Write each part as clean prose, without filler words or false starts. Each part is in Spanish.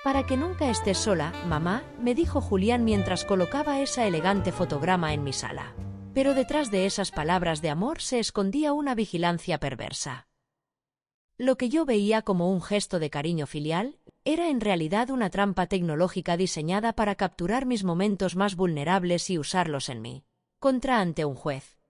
Para que nunca estés sola, mamá, me dijo Julián mientras colocaba esa elegante fotograma en mi sala. Pero detrás de esas palabras de amor se escondía una vigilancia perversa. Lo que yo veía como un gesto de cariño filial, era en realidad una trampa tecnológica diseñada para capturar mis momentos más vulnerables y usarlos en mí, contra ante un juez.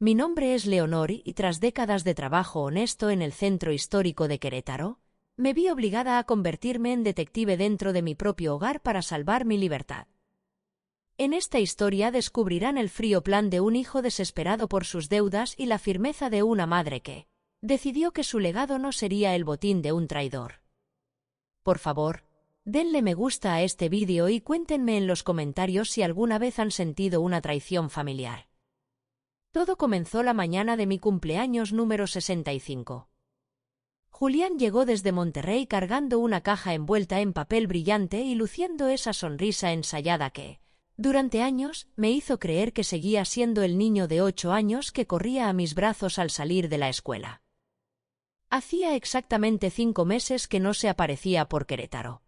Mi nombre es Leonor y tras décadas de trabajo honesto en el centro histórico de Querétaro, me vi obligada a convertirme en detective dentro de mi propio hogar para salvar mi libertad. En esta historia descubrirán el frío plan de un hijo desesperado por sus deudas y la firmeza de una madre que decidió que su legado no sería el botín de un traidor. Por favor, denle me gusta a este vídeo y cuéntenme en los comentarios si alguna vez han sentido una traición familiar. Todo comenzó la mañana de mi cumpleaños número 65. Julián llegó desde Monterrey cargando una caja envuelta en papel brillante y luciendo esa sonrisa ensayada que, durante años, me hizo creer que seguía siendo el niño de 8 años que corría a mis brazos al salir de la escuela. Hacía exactamente 5 meses que no se aparecía por Querétaro.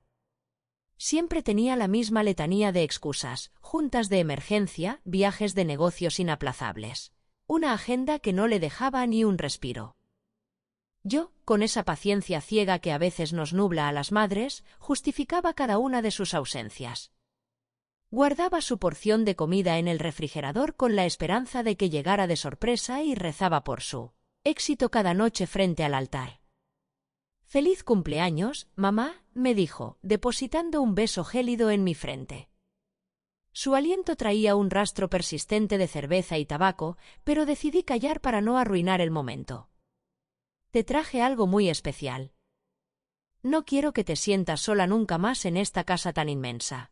Siempre tenía la misma letanía de excusas, juntas de emergencia, viajes de negocios inaplazables. Una agenda que no le dejaba ni un respiro. Yo, con esa paciencia ciega que a veces nos nubla a las madres, justificaba cada una de sus ausencias. Guardaba su porción de comida en el refrigerador con la esperanza de que llegara de sorpresa y rezaba por su éxito cada noche frente al altar. «Feliz cumpleaños, mamá», me dijo, depositando un beso gélido en mi frente. Su aliento traía un rastro persistente de cerveza y tabaco, pero decidí callar para no arruinar el momento. «Te traje algo muy especial. No quiero que te sientas sola nunca más en esta casa tan inmensa».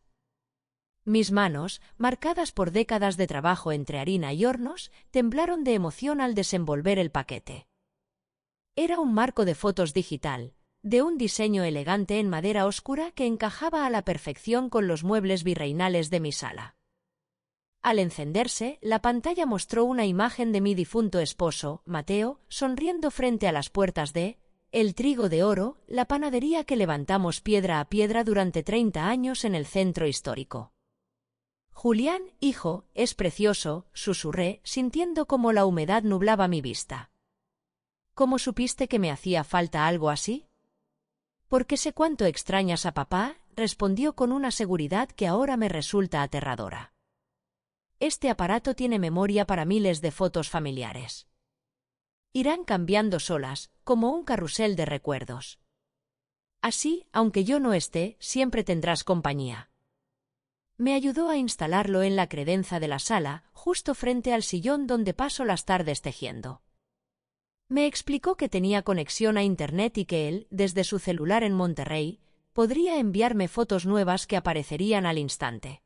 Mis manos, marcadas por décadas de trabajo entre harina y hornos, temblaron de emoción al desenvolver el paquete. Era un marco de fotos digital, de un diseño elegante en madera oscura que encajaba a la perfección con los muebles virreinales de mi sala. Al encenderse, la pantalla mostró una imagen de mi difunto esposo, Mateo, sonriendo frente a las puertas de El Trigo de Oro, la panadería que levantamos piedra a piedra durante 30 años en el centro histórico. «Julián, hijo, es precioso», susurré, sintiendo cómo la humedad nublaba mi vista. «¿Cómo supiste que me hacía falta algo así?» «Porque sé cuánto extrañas a papá», respondió con una seguridad que ahora me resulta aterradora. «Este aparato tiene memoria para miles de fotos familiares. Irán cambiando solas, como un carrusel de recuerdos. Así, aunque yo no esté, siempre tendrás compañía». Me ayudó a instalarlo en la credenza de la sala, justo frente al sillón donde paso las tardes tejiendo. Me explicó que tenía conexión a Internet y que él, desde su celular en Monterrey, podría enviarme fotos nuevas que aparecerían al instante.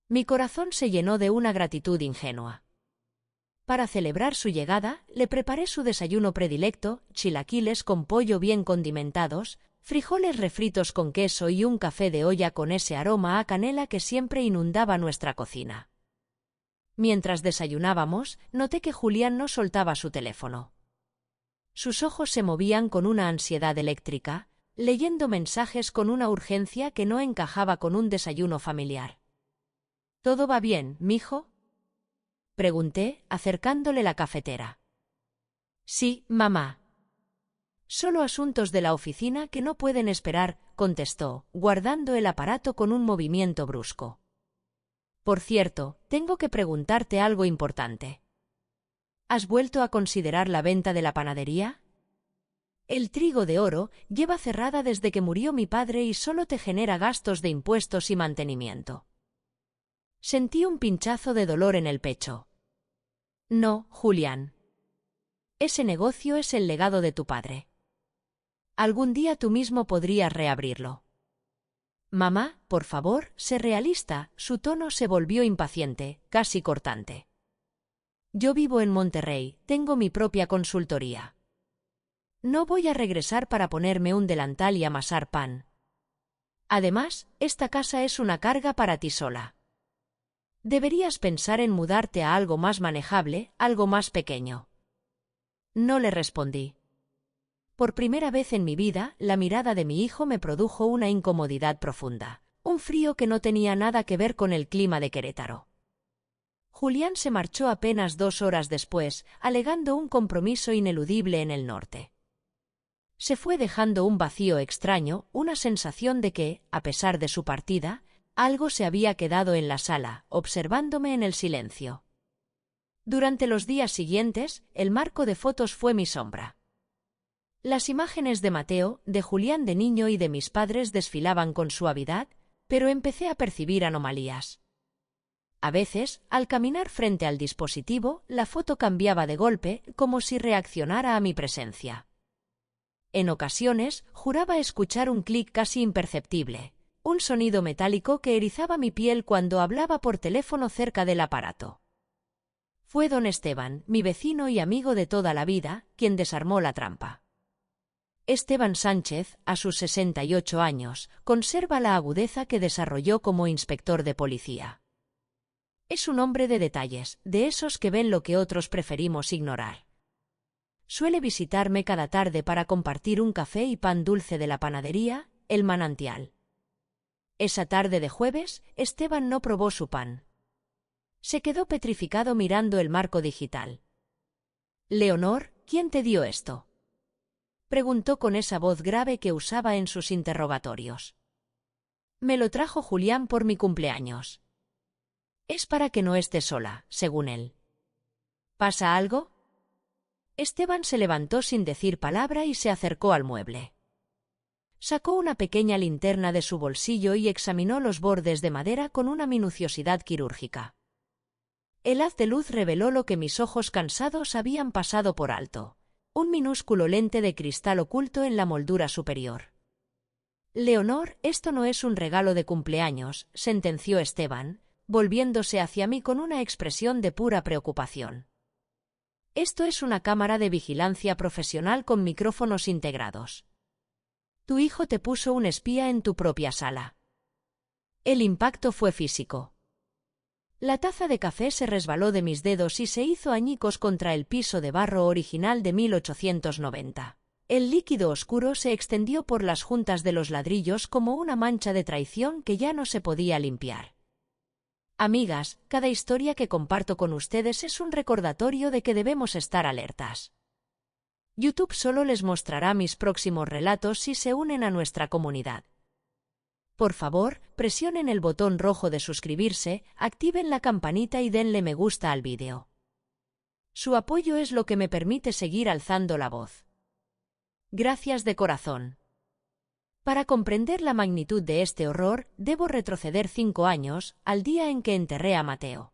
Mi corazón se llenó de una gratitud ingenua. Para celebrar su llegada, le preparé su desayuno predilecto, chilaquiles con pollo bien condimentados, frijoles refritos con queso y un café de olla con ese aroma a canela que siempre inundaba nuestra cocina. Mientras desayunábamos, noté que Julián no soltaba su teléfono. Sus ojos se movían con una ansiedad eléctrica, leyendo mensajes con una urgencia que no encajaba con un desayuno familiar. «¿Todo va bien, mijo?», pregunté, acercándole la cafetera. «Sí, mamá». «Solo asuntos de la oficina que no pueden esperar», contestó, guardando el aparato con un movimiento brusco. «Por cierto, tengo que preguntarte algo importante. ¿Has vuelto a considerar la venta de la panadería? El Trigo de Oro lleva cerrada desde que murió mi padre y solo te genera gastos de impuestos y mantenimiento». Sentí un pinchazo de dolor en el pecho. «No, Julián. Ese negocio es el legado de tu padre. Algún día tú mismo podrías reabrirlo». «Mamá, por favor, sé realista», su tono se volvió impaciente, casi cortante. «Yo vivo en Monterrey, tengo mi propia consultoría. No voy a regresar para ponerme un delantal y amasar pan. Además, esta casa es una carga para ti sola. Deberías pensar en mudarte a algo más manejable, algo más pequeño». No le respondí. Por primera vez en mi vida, la mirada de mi hijo me produjo una incomodidad profunda, un frío que no tenía nada que ver con el clima de Querétaro. Julián se marchó apenas 2 horas después, alegando un compromiso ineludible en el norte. Se fue dejando un vacío extraño, una sensación de que, a pesar de su partida, algo se había quedado en la sala, observándome en el silencio. Durante los días siguientes, el marco de fotos fue mi sombra. Las imágenes de Mateo, de Julián de niño y de mis padres desfilaban con suavidad, pero empecé a percibir anomalías. A veces, al caminar frente al dispositivo, la foto cambiaba de golpe, como si reaccionara a mi presencia. En ocasiones, juraba escuchar un clic casi imperceptible, un sonido metálico que erizaba mi piel cuando hablaba por teléfono cerca del aparato. Fue don Esteban, mi vecino y amigo de toda la vida, quien desarmó la trampa. Esteban Sánchez, a sus 68 años, conserva la agudeza que desarrolló como inspector de policía. Es un hombre de detalles, de esos que ven lo que otros preferimos ignorar. Suele visitarme cada tarde para compartir un café y pan dulce de la panadería, El Manantial. Esa tarde de jueves, Esteban no probó su pan. Se quedó petrificado mirando el marco digital. «Leonor, ¿quién te dio esto?», preguntó con esa voz grave que usaba en sus interrogatorios. «Me lo trajo Julián por mi cumpleaños. Es para que no esté sola, según él». «¿Pasa algo?». Esteban se levantó sin decir palabra y se acercó al mueble. Sacó una pequeña linterna de su bolsillo y examinó los bordes de madera con una minuciosidad quirúrgica. El haz de luz reveló lo que mis ojos cansados habían pasado por alto: un minúsculo lente de cristal oculto en la moldura superior. «Leonor, esto no es un regalo de cumpleaños», sentenció Esteban, volviéndose hacia mí con una expresión de pura preocupación. «Esto es una cámara de vigilancia profesional con micrófonos integrados. Tu hijo te puso un espía en tu propia sala». El impacto fue físico. La taza de café se resbaló de mis dedos y se hizo añicos contra el piso de barro original de 1890. El líquido oscuro se extendió por las juntas de los ladrillos como una mancha de traición que ya no se podía limpiar. Amigas, cada historia que comparto con ustedes es un recordatorio de que debemos estar alertas. YouTube solo les mostrará mis próximos relatos si se unen a nuestra comunidad. Por favor, presionen el botón rojo de suscribirse, activen la campanita y denle me gusta al vídeo. Su apoyo es lo que me permite seguir alzando la voz. Gracias de corazón. Para comprender la magnitud de este horror, debo retroceder 5 años, al día en que enterré a Mateo.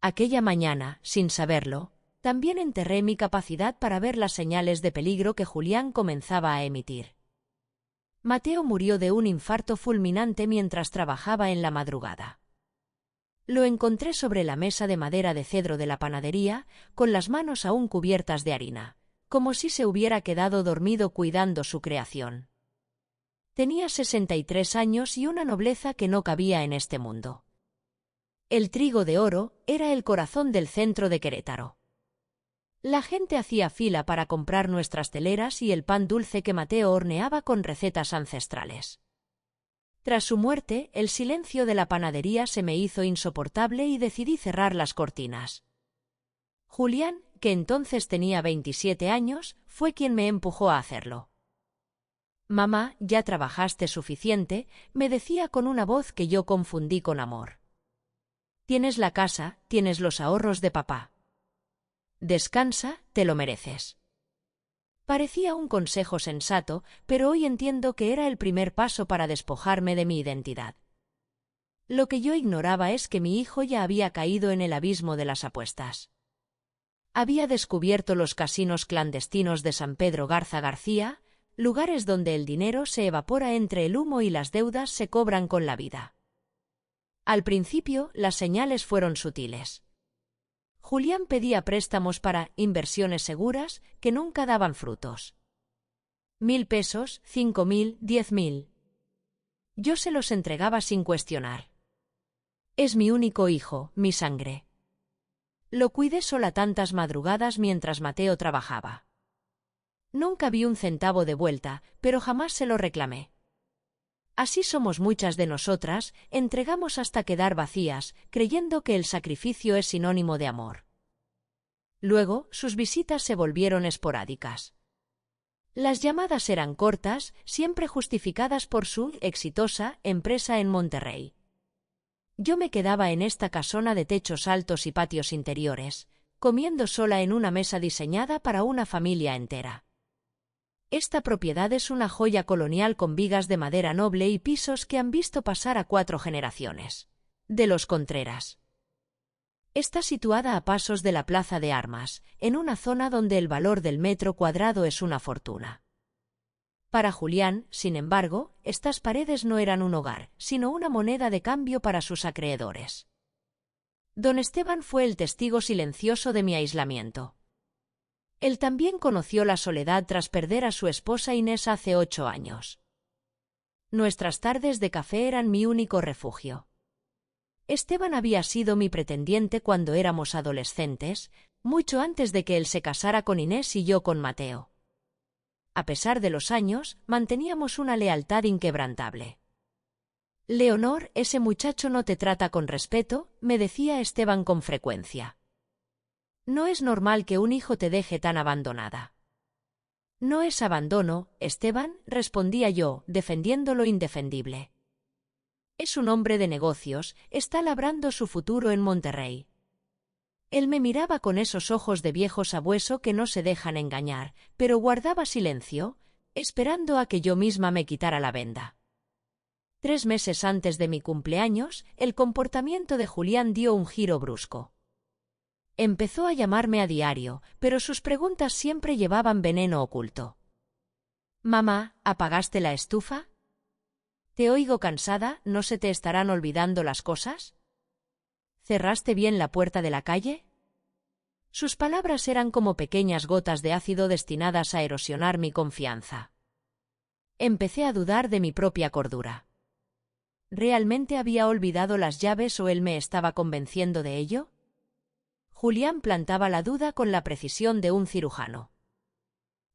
Aquella mañana, sin saberlo, también enterré mi capacidad para ver las señales de peligro que Julián comenzaba a emitir. Mateo murió de un infarto fulminante mientras trabajaba en la madrugada. Lo encontré sobre la mesa de madera de cedro de la panadería, con las manos aún cubiertas de harina, como si se hubiera quedado dormido cuidando su creación. Tenía 63 años y una nobleza que no cabía en este mundo. El trigo de oro era el corazón del centro de Querétaro. La gente hacía fila para comprar nuestras teleras y el pan dulce que Mateo horneaba con recetas ancestrales. Tras su muerte, el silencio de la panadería se me hizo insoportable y decidí cerrar las cortinas. Julián, que entonces tenía 27 años, fue quien me empujó a hacerlo. «Mamá, ya trabajaste suficiente», me decía con una voz que yo confundí con amor. «Tienes la casa, tienes los ahorros de papá. Descansa, te lo mereces». Parecía un consejo sensato, pero hoy entiendo que era el primer paso para despojarme de mi identidad. Lo que yo ignoraba es que mi hijo ya había caído en el abismo de las apuestas. Había descubierto los casinos clandestinos de San Pedro Garza García, lugares donde el dinero se evapora entre el humo y las deudas se cobran con la vida. Al principio, las señales fueron sutiles. Julián pedía préstamos para inversiones seguras que nunca daban frutos. 1.000 pesos, 5.000, 10.000. Yo se los entregaba sin cuestionar. Es mi único hijo, mi sangre. Lo cuidé sola tantas madrugadas mientras Mateo trabajaba. Nunca vi un centavo de vuelta, pero jamás se lo reclamé. Así somos muchas de nosotras, entregamos hasta quedar vacías, creyendo que el sacrificio es sinónimo de amor. Luego, sus visitas se volvieron esporádicas. Las llamadas eran cortas, siempre justificadas por su exitosa empresa en Monterrey. Yo me quedaba en esta casona de techos altos y patios interiores, comiendo sola en una mesa diseñada para una familia entera. Esta propiedad es una joya colonial con vigas de madera noble y pisos que han visto pasar a 4 generaciones. De los Contreras. Está situada a pasos de la Plaza de Armas, en una zona donde el valor del metro cuadrado es una fortuna. Para Julián, sin embargo, estas paredes no eran un hogar, sino una moneda de cambio para sus acreedores. Don Esteban fue el testigo silencioso de mi aislamiento. Él también conoció la soledad tras perder a su esposa Inés hace 8 años. Nuestras tardes de café eran mi único refugio. Esteban había sido mi pretendiente cuando éramos adolescentes, mucho antes de que él se casara con Inés y yo con Mateo. A pesar de los años, manteníamos una lealtad inquebrantable. «Leonor, ese muchacho no te trata con respeto», me decía Esteban con frecuencia. «No es normal que un hijo te deje tan abandonada». «No es abandono, Esteban», respondía yo, defendiendo lo indefendible. «Es un hombre de negocios, está labrando su futuro en Monterrey». Él me miraba con esos ojos de viejo sabueso que no se dejan engañar, pero guardaba silencio, esperando a que yo misma me quitara la venda. 3 meses antes de mi cumpleaños, el comportamiento de Julián dio un giro brusco. Empezó a llamarme a diario, pero sus preguntas siempre llevaban veneno oculto. «Mamá, ¿apagaste la estufa? Te oigo cansada, ¿no se te estarán olvidando las cosas? ¿Cerraste bien la puerta de la calle?». Sus palabras eran como pequeñas gotas de ácido destinadas a erosionar mi confianza. Empecé a dudar de mi propia cordura. ¿Realmente había olvidado las llaves o él me estaba convenciendo de ello? Julián plantaba la duda con la precisión de un cirujano.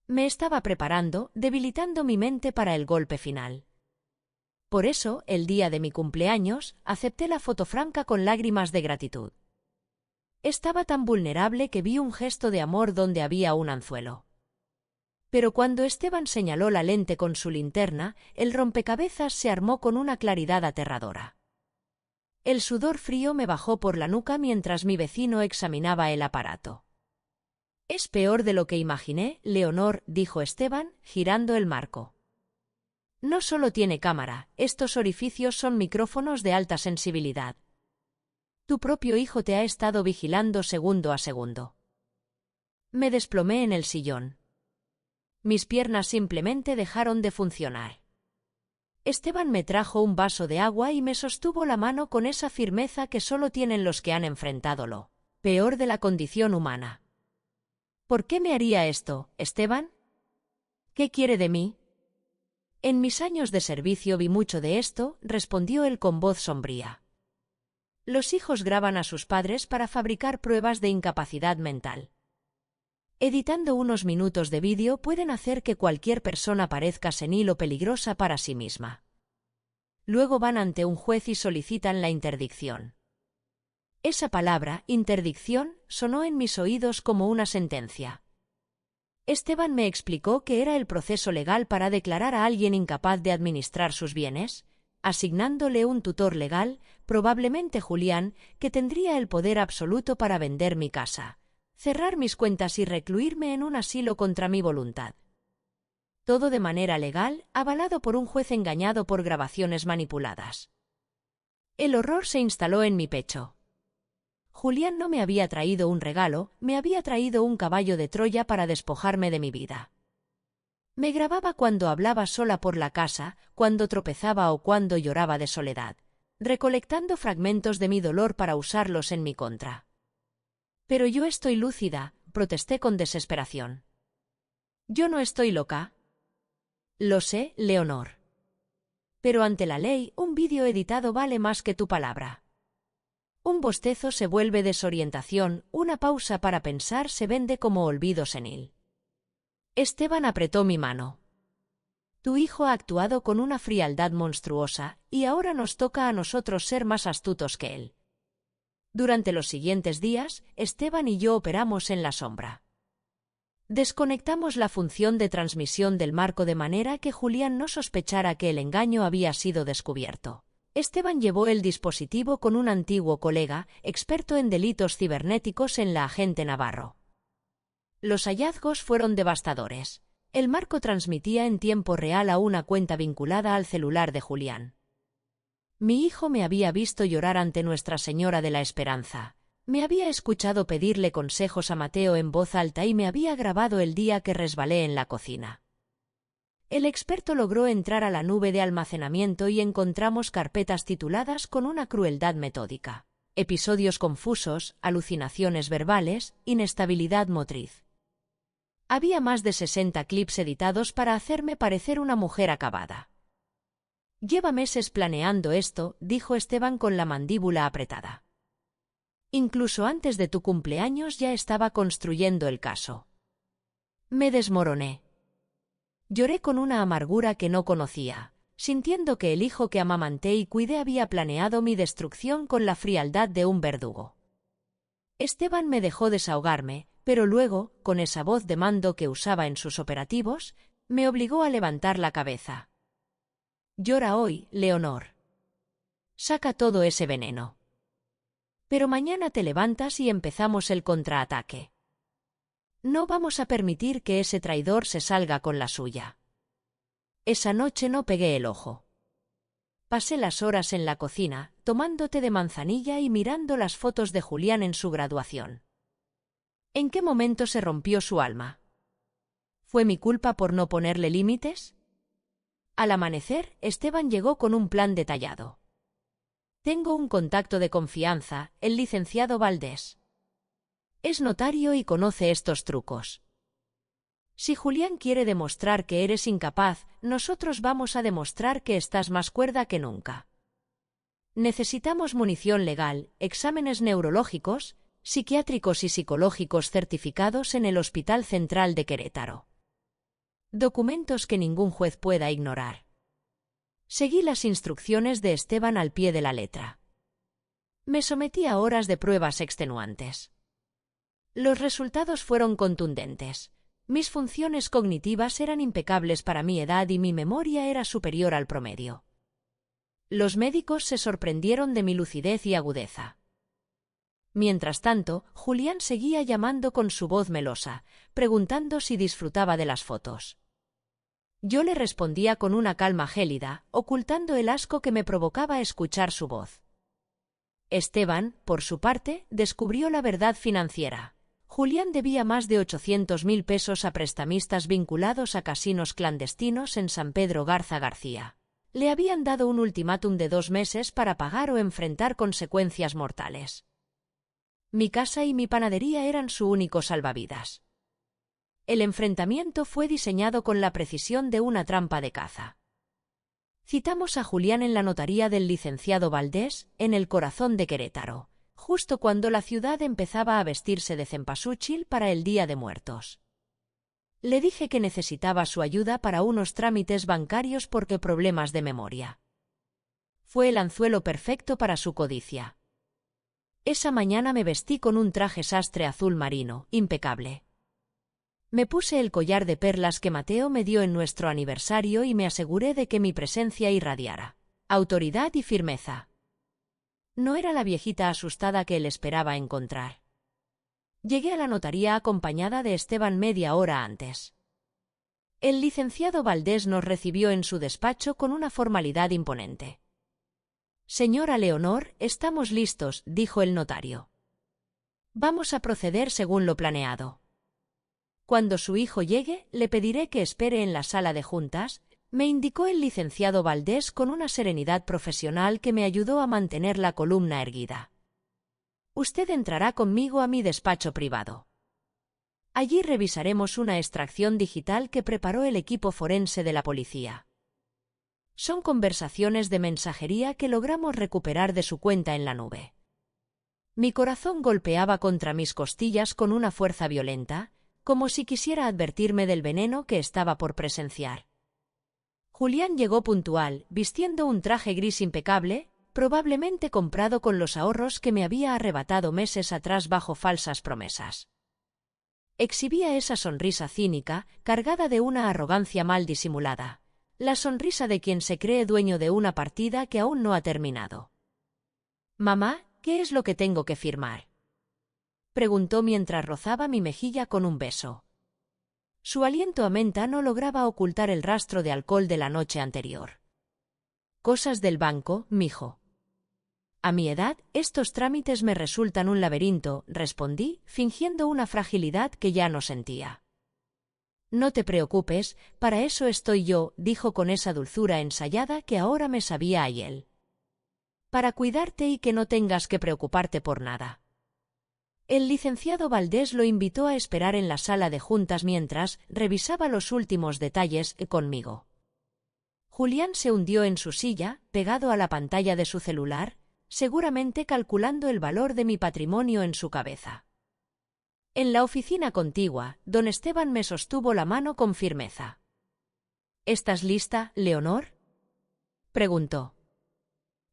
Me estaba preparando, debilitando mi mente para el golpe final. Por eso, el día de mi cumpleaños, acepté la foto franca con lágrimas de gratitud. Estaba tan vulnerable que vi un gesto de amor donde había un anzuelo. Pero cuando Esteban señaló la lente con su linterna, el rompecabezas se armó con una claridad aterradora. El sudor frío me bajó por la nuca mientras mi vecino examinaba el aparato. «Es peor de lo que imaginé, Leonor», dijo Esteban, girando el marco. «No solo tiene cámara, estos orificios son micrófonos de alta sensibilidad. Tu propio hijo te ha estado vigilando segundo a segundo». Me desplomé en el sillón. Mis piernas simplemente dejaron de funcionar. Esteban me trajo un vaso de agua y me sostuvo la mano con esa firmeza que solo tienen los que han enfrentado lo peor de la condición humana. «¿Por qué me haría esto, Esteban? ¿Qué quiere de mí?». «En mis años de servicio vi mucho de esto», respondió él con voz sombría. «Los hijos graban a sus padres para fabricar pruebas de incapacidad mental. Editando unos minutos de vídeo pueden hacer que cualquier persona parezca senil o peligrosa para sí misma. Luego van ante un juez y solicitan la interdicción». Esa palabra, interdicción, sonó en mis oídos como una sentencia. Esteban me explicó que era el proceso legal para declarar a alguien incapaz de administrar sus bienes, asignándole un tutor legal, probablemente Julián, que tendría el poder absoluto para vender mi casa, cerrar mis cuentas y recluirme en un asilo contra mi voluntad. Todo de manera legal, avalado por un juez engañado por grabaciones manipuladas. El horror se instaló en mi pecho. Julián no me había traído un regalo, me había traído un caballo de Troya para despojarme de mi vida. Me grababa cuando hablaba sola por la casa, cuando tropezaba o cuando lloraba de soledad, recolectando fragmentos de mi dolor para usarlos en mi contra. «Pero yo estoy lúcida», protesté con desesperación. «Yo no estoy loca». «Lo sé, Leonor. Pero ante la ley, un vídeo editado vale más que tu palabra». Un bostezo se vuelve desorientación, una pausa para pensar se vende como olvido senil. Esteban apretó mi mano. Tu hijo ha actuado con una frialdad monstruosa, y ahora nos toca a nosotros ser más astutos que él. Durante los siguientes días, Esteban y yo operamos en la sombra. Desconectamos la función de transmisión del marco de manera que Julián no sospechara que el engaño había sido descubierto. Esteban llevó el dispositivo con un antiguo colega, experto en delitos cibernéticos en la Agente Navarro. Los hallazgos fueron devastadores. El marco transmitía en tiempo real a una cuenta vinculada al celular de Julián. Mi hijo me había visto llorar ante Nuestra Señora de la Esperanza. Me había escuchado pedirle consejos a Mateo en voz alta y me había grabado el día que resbalé en la cocina. El experto logró entrar a la nube de almacenamiento y encontramos carpetas tituladas con una crueldad metódica: episodios confusos, alucinaciones verbales, inestabilidad motriz. Había más de 60 clips editados para hacerme parecer una mujer acabada. Lleva meses planeando esto, dijo Esteban con la mandíbula apretada. Incluso antes de tu cumpleaños ya estaba construyendo el caso. Me desmoroné. Lloré con una amargura que no conocía, sintiendo que el hijo que amamanté y cuidé había planeado mi destrucción con la frialdad de un verdugo. Esteban me dejó desahogarme, pero luego, con esa voz de mando que usaba en sus operativos, me obligó a levantar la cabeza. Llora hoy, Leonor. Saca todo ese veneno. Pero mañana te levantas y empezamos el contraataque. No vamos a permitir que ese traidor se salga con la suya. Esa noche no pegué el ojo. Pasé las horas en la cocina, tomando té de manzanilla y mirando las fotos de Julián en su graduación. ¿En qué momento se rompió su alma? ¿Fue mi culpa por no ponerle límites? Al amanecer, Esteban llegó con un plan detallado. Tengo un contacto de confianza, el licenciado Valdés. Es notario y conoce estos trucos. Si Julián quiere demostrar que eres incapaz, nosotros vamos a demostrar que estás más cuerda que nunca. Necesitamos munición legal, exámenes neurológicos, psiquiátricos y psicológicos certificados en el Hospital Central de Querétaro. Documentos que ningún juez pueda ignorar. Seguí las instrucciones de Esteban al pie de la letra. Me sometí a horas de pruebas extenuantes. Los resultados fueron contundentes. Mis funciones cognitivas eran impecables para mi edad y mi memoria era superior al promedio. Los médicos se sorprendieron de mi lucidez y agudeza. Mientras tanto, Julián seguía llamando con su voz melosa, preguntando si disfrutaba de las fotos. Yo le respondía con una calma gélida, ocultando el asco que me provocaba escuchar su voz. Esteban, por su parte, descubrió la verdad financiera. Julián debía más de 800.000 pesos a prestamistas vinculados a casinos clandestinos en San Pedro Garza García. Le habían dado un ultimátum de 2 meses para pagar o enfrentar consecuencias mortales. Mi casa y mi panadería eran su único salvavidas. El enfrentamiento fue diseñado con la precisión de una trampa de caza. Citamos a Julián en la notaría del licenciado Valdés, en el corazón de Querétaro, justo cuando la ciudad empezaba a vestirse de cempasúchil para el Día de Muertos. Le dije que necesitaba su ayuda para unos trámites bancarios porque problemas de memoria. Fue el anzuelo perfecto para su codicia. Esa mañana me vestí con un traje sastre azul marino, impecable. Me puse el collar de perlas que Mateo me dio en nuestro aniversario y me aseguré de que mi presencia irradiara autoridad y firmeza. No era la viejita asustada que él esperaba encontrar. Llegué a la notaría acompañada de Esteban media hora antes. El licenciado Valdés nos recibió en su despacho con una formalidad imponente. Señora Leonor, estamos listos, dijo el notario. Vamos a proceder según lo planeado. Cuando su hijo llegue, le pediré que espere en la sala de juntas, me indicó el licenciado Valdés con una serenidad profesional que me ayudó a mantener la columna erguida. Usted entrará conmigo a mi despacho privado. Allí revisaremos una extracción digital que preparó el equipo forense de la policía. Son conversaciones de mensajería que logramos recuperar de su cuenta en la nube. Mi corazón golpeaba contra mis costillas con una fuerza violenta. como si quisiera advertirme del veneno que estaba por presenciar. Julián llegó puntual, vistiendo un traje gris impecable, probablemente comprado con los ahorros que me había arrebatado meses atrás bajo falsas promesas. Exhibía esa sonrisa cínica, cargada de una arrogancia mal disimulada, la sonrisa de quien se cree dueño de una partida que aún no ha terminado. «Mamá, ¿qué es lo que tengo que firmar?», preguntó mientras rozaba mi mejilla con un beso. Su aliento a menta no lograba ocultar el rastro de alcohol de la noche anterior. «Cosas del banco, mijo». «A mi edad, estos trámites me resultan un laberinto», respondí, fingiendo una fragilidad que ya no sentía. «No te preocupes, para eso estoy yo», dijo con esa dulzura ensayada que ahora me sabía a hiel. «Para cuidarte y que no tengas que preocuparte por nada». El licenciado Valdés lo invitó a esperar en la sala de juntas mientras revisaba los últimos detalles conmigo. Julián se hundió en su silla, pegado a la pantalla de su celular, seguramente calculando el valor de mi patrimonio en su cabeza. En la oficina contigua, don Esteban me sostuvo la mano con firmeza. «¿Estás lista, Leonor?», preguntó.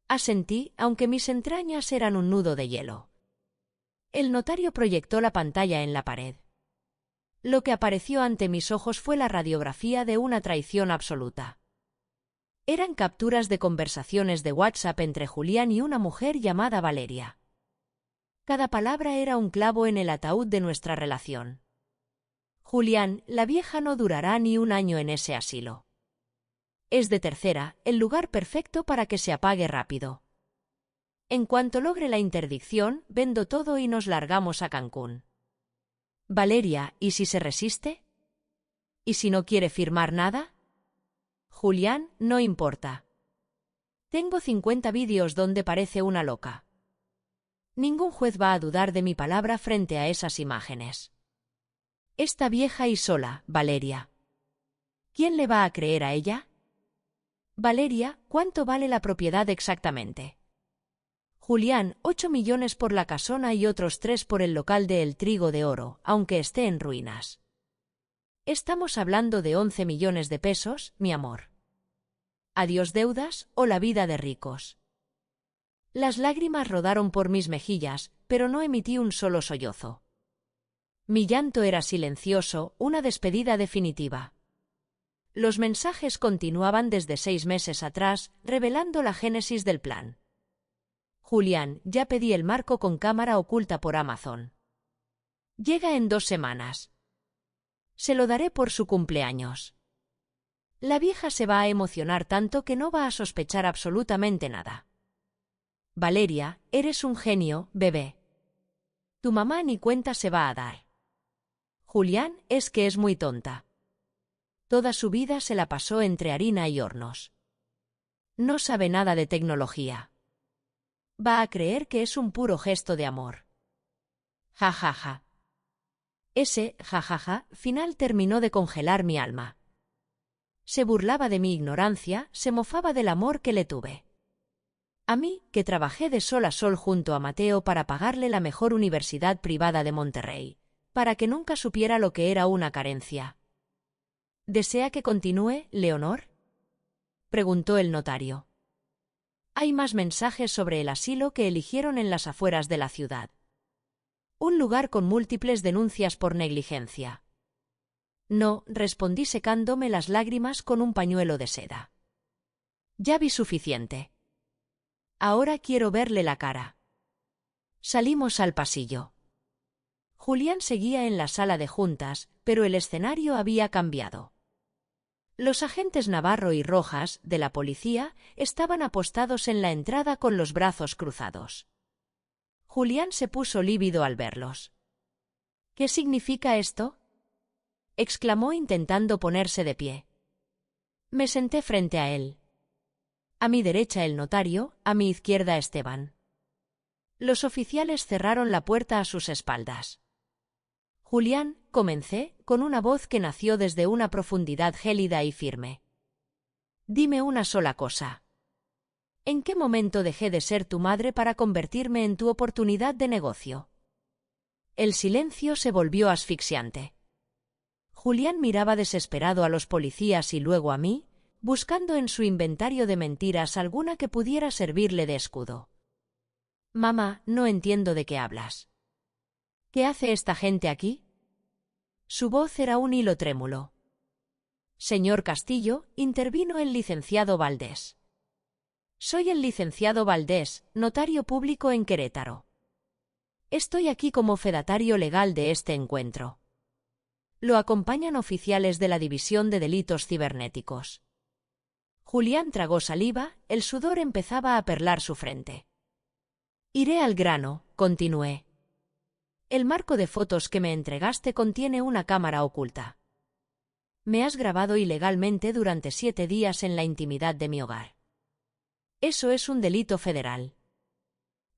Asentí, aunque mis entrañas eran un nudo de hielo. El notario proyectó la pantalla en la pared. Lo que apareció ante mis ojos fue la radiografía de una traición absoluta. Eran capturas de conversaciones de WhatsApp entre Julián y una mujer llamada Valeria. Cada palabra era un clavo en el ataúd de nuestra relación. «Julián, la vieja no durará ni un año en ese asilo. Es de tercera, el lugar perfecto para que se apague rápido. En cuanto logre la interdicción, vendo todo y nos largamos a Cancún». «Valeria, ¿y si se resiste? ¿Y si no quiere firmar nada?». «Julián, no importa. Tengo 50 vídeos donde parece una loca. Ningún juez va a dudar de mi palabra frente a esas imágenes. Está vieja y sola, Valeria. ¿Quién le va a creer a ella?». «Valeria, ¿cuánto vale la propiedad exactamente?». «Julián, 8 millones por la casona y otros 3 por el local de El Trigo de Oro, aunque esté en ruinas. Estamos hablando de 11 millones de pesos, mi amor. Adiós deudas o la vida de ricos». Las lágrimas rodaron por mis mejillas, pero no emití un solo sollozo. Mi llanto era silencioso, una despedida definitiva. Los mensajes continuaban desde 6 meses atrás, revelando la génesis del plan. «Julián, ya pedí el marco con cámara oculta por Amazon. Llega en 2 semanas. Se lo daré por su cumpleaños. La vieja se va a emocionar tanto que no va a sospechar absolutamente nada. Valeria, eres un genio, bebé. Tu mamá ni cuenta se va a dar. Julián, es que es muy tonta. Toda su vida se la pasó entre harina y hornos. No sabe nada de tecnología. Va a creer que es un puro gesto de amor». Ja, ja, ja. Ese jajaja final terminó de congelar mi alma. Se burlaba de mi ignorancia, se mofaba del amor que le tuve. A mí, que trabajé de sol a sol junto a Mateo para pagarle la mejor universidad privada de Monterrey, para que nunca supiera lo que era una carencia. «¿Desea que continúe, Leonor?», preguntó el notario. Hay más mensajes sobre el asilo que eligieron en las afueras de la ciudad. Un lugar con múltiples denuncias por negligencia. «No», respondí secándome las lágrimas con un pañuelo de seda. «Ya vi suficiente. Ahora quiero verle la cara». Salimos al pasillo. Julián seguía en la sala de juntas, pero el escenario había cambiado. Los agentes Navarro y Rojas, de la policía, estaban apostados en la entrada con los brazos cruzados. Julián se puso lívido al verlos. «¿Qué significa esto?», exclamó intentando ponerse de pie. Me senté frente a él. A mi derecha el notario, a mi izquierda Esteban. Los oficiales cerraron la puerta a sus espaldas. «Julián», comencé, con una voz que nació desde una profundidad gélida y firme. «Dime una sola cosa. ¿En qué momento dejé de ser tu madre para convertirme en tu oportunidad de negocio?». El silencio se volvió asfixiante. Julián miraba desesperado a los policías y luego a mí, buscando en su inventario de mentiras alguna que pudiera servirle de escudo. Mamá, no entiendo de qué hablas. ¿Qué hace esta gente aquí? Su voz era un hilo trémulo. Señor Castillo, intervino el licenciado Valdés. Soy el licenciado Valdés, notario público en Querétaro. Estoy aquí como fedatario legal de este encuentro. Lo acompañan oficiales de la División de Delitos Cibernéticos. Julián tragó saliva, el sudor empezaba a perlar su frente. Iré al grano, continué. El marco de fotos que me entregaste contiene una cámara oculta. Me has grabado ilegalmente durante 7 días en la intimidad de mi hogar. Eso es un delito federal.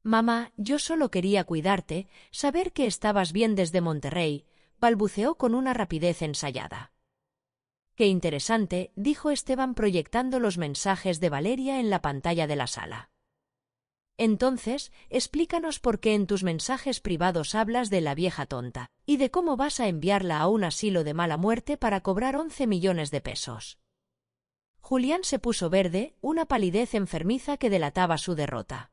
Mamá, yo solo quería cuidarte, saber que estabas bien desde Monterrey, balbuceó con una rapidez ensayada. Qué interesante, dijo Esteban proyectando los mensajes de Valeria en la pantalla de la sala. Entonces, explícanos por qué en tus mensajes privados hablas de la vieja tonta, y de cómo vas a enviarla a un asilo de mala muerte para cobrar 11 millones de pesos. Julián se puso verde, una palidez enfermiza que delataba su derrota.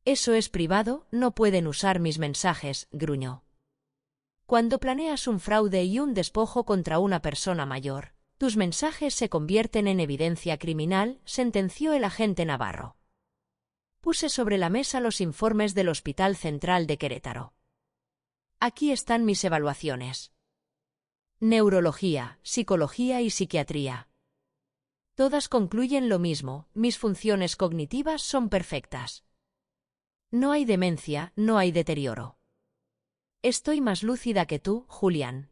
Eso es privado, no pueden usar mis mensajes, gruñó. Cuando planeas un fraude y un despojo contra una persona mayor, tus mensajes se convierten en evidencia criminal, sentenció el agente Navarro. Puse sobre la mesa los informes del Hospital Central de Querétaro. Aquí están mis evaluaciones. Neurología, psicología y psiquiatría. Todas concluyen lo mismo, mis funciones cognitivas son perfectas. No hay demencia, no hay deterioro. Estoy más lúcida que tú, Julián.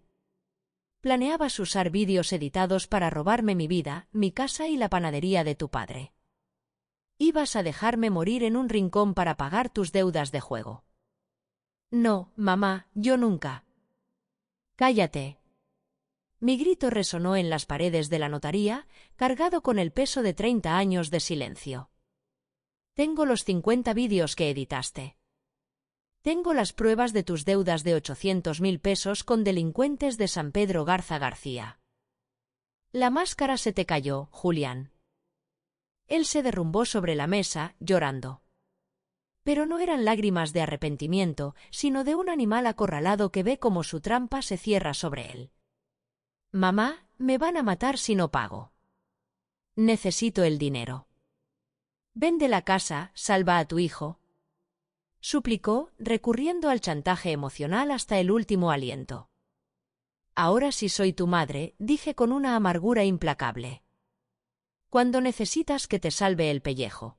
Planeabas usar vídeos editados para robarme mi vida, mi casa y la panadería de tu padre. Ibas a dejarme morir en un rincón para pagar tus deudas de juego. No, mamá, yo nunca. Cállate. Mi grito resonó en las paredes de la notaría, cargado con el peso de 30 años de silencio. Tengo los 50 vídeos que editaste. Tengo las pruebas de tus deudas de 800.000 pesos con delincuentes de San Pedro Garza García. La máscara se te cayó, Julián. Él se derrumbó sobre la mesa, llorando. Pero no eran lágrimas de arrepentimiento, sino de un animal acorralado que ve cómo su trampa se cierra sobre él. Mamá, me van a matar si no pago. Necesito el dinero. Vende la casa, salva a tu hijo. Suplicó, recurriendo al chantaje emocional hasta el último aliento. Ahora sí soy tu madre, dije con una amargura implacable. Cuando necesitas que te salve el pellejo.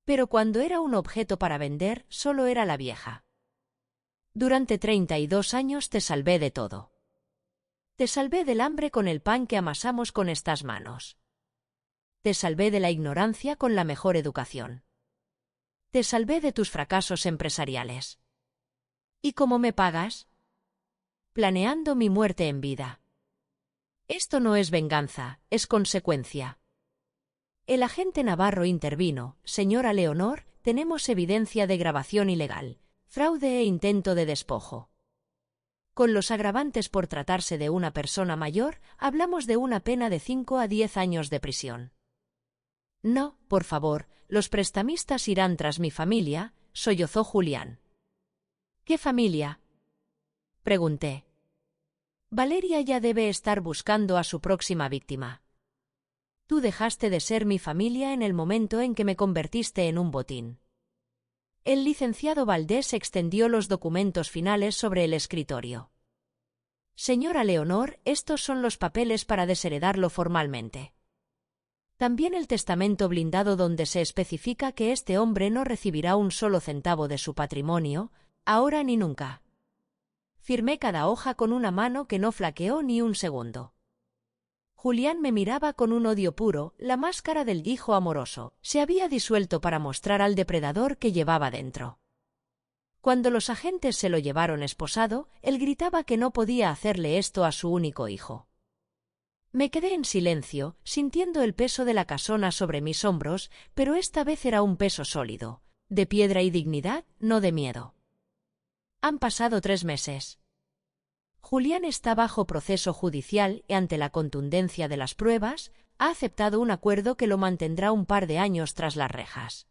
Pero cuando era un objeto para vender, solo era la vieja. Durante 32 años te salvé de todo. Te salvé del hambre con el pan que amasamos con estas manos. Te salvé de la ignorancia con la mejor educación. Te salvé de tus fracasos empresariales. ¿Y cómo me pagas? Planeando mi muerte en vida. Esto no es venganza, es consecuencia. El agente Navarro intervino. Señora Leonor, tenemos evidencia de grabación ilegal, fraude e intento de despojo. Con los agravantes por tratarse de una persona mayor, hablamos de una pena de 5 a 10 años de prisión. No, por favor, los prestamistas irán tras mi familia, sollozó Julián. ¿Qué familia? Pregunté. Valeria ya debe estar buscando a su próxima víctima. Tú dejaste de ser mi familia en el momento en que me convertiste en un botín. El licenciado Valdés extendió los documentos finales sobre el escritorio. Señora Leonor, estos son los papeles para desheredarlo formalmente. También el testamento blindado donde se especifica que este hombre no recibirá un solo centavo de su patrimonio, ahora ni nunca. Firmé cada hoja con una mano que no flaqueó ni un segundo. Julián me miraba con un odio puro, la máscara del hijo amoroso se había disuelto para mostrar al depredador que llevaba dentro. Cuando los agentes se lo llevaron esposado, él gritaba que no podía hacerle esto a su único hijo. Me quedé en silencio, sintiendo el peso de la casona sobre mis hombros, pero esta vez era un peso sólido, de piedra y dignidad, no de miedo. Han pasado 3 meses. Julián está bajo proceso judicial y ante la contundencia de las pruebas, ha aceptado un acuerdo que lo mantendrá un par de años tras las rejas.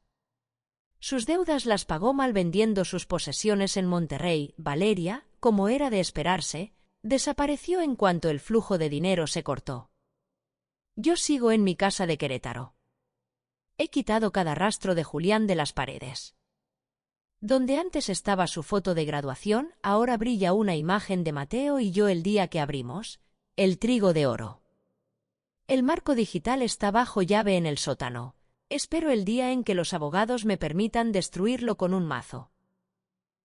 Sus deudas las pagó mal vendiendo sus posesiones en Monterrey. Valeria, como era de esperarse, desapareció en cuanto el flujo de dinero se cortó. Yo sigo en mi casa de Querétaro. He quitado cada rastro de Julián de las paredes. Donde antes estaba su foto de graduación, ahora brilla una imagen de Mateo y yo el día que abrimos el trigo de oro. El marco digital está bajo llave en el sótano. Espero el día en que los abogados me permitan destruirlo con un mazo.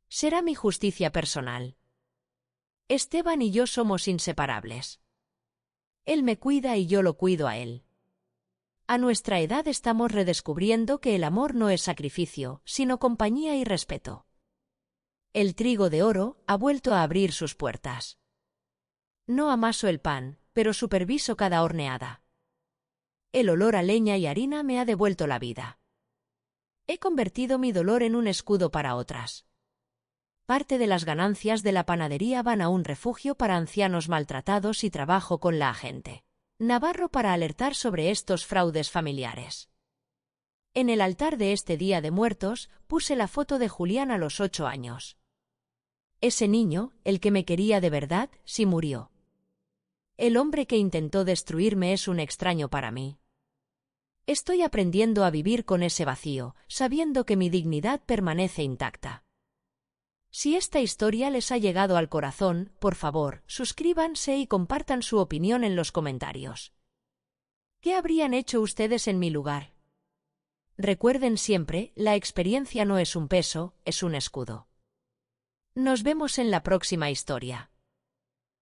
Será mi justicia personal. Esteban y yo somos inseparables. Él me cuida y yo lo cuido a él. A nuestra edad estamos redescubriendo que el amor no es sacrificio, sino compañía y respeto. El trigo de oro ha vuelto a abrir sus puertas. No amaso el pan, pero superviso cada horneada. El olor a leña y harina me ha devuelto la vida. He convertido mi dolor en un escudo para otras. Parte de las ganancias de la panadería van a un refugio para ancianos maltratados y trabajo con la agente Navarro para alertar sobre estos fraudes familiares. En el altar de este Día de Muertos puse la foto de Julián a los 8 años. Ese niño, el que me quería de verdad, sí murió. El hombre que intentó destruirme es un extraño para mí. Estoy aprendiendo a vivir con ese vacío, sabiendo que mi dignidad permanece intacta. Si esta historia les ha llegado al corazón, por favor, suscríbanse y compartan su opinión en los comentarios. ¿Qué habrían hecho ustedes en mi lugar? Recuerden siempre, la experiencia no es un peso, es un escudo. Nos vemos en la próxima historia.